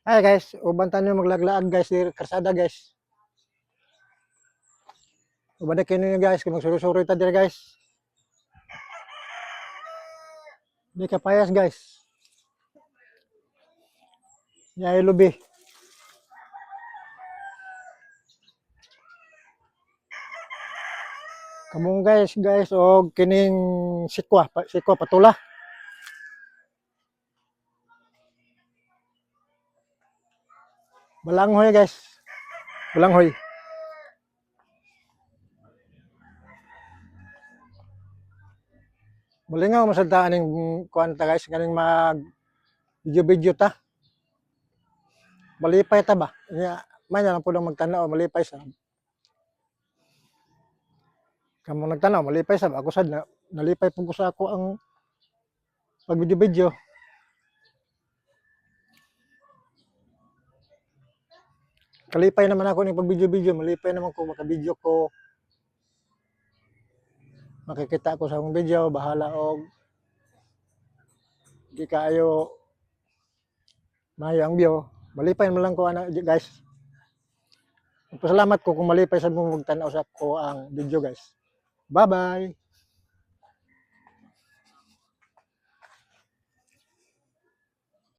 Ay guys, uban tayo maglaglaag guys, di karsada guys. Uban na kini guys, kung magsuro-suro ta dire guys. Di kapayas guys. Ya lubi. Kamong guys og kining sikwa patula. Balanghoy guys. Balanghoy. Malingaw masada aning kuan ta guys, kaning mag video ta. Malipay ta ba? Ya, man lang pud magtanaw malipay sa. Kamo nagtanaw malipay sa ako sad na nalipay pud ko sa ako ang pag video. Kalipay naman ako ning pag video, malipay naman ko maka-video ko. Makikita ko sa akong video, bahala og di kaayo maayo ang view. Malipay man lang ko ana guys. Pasalamat ko kung malipay sa mo magtanaw sa ko ang video guys. Bye-bye.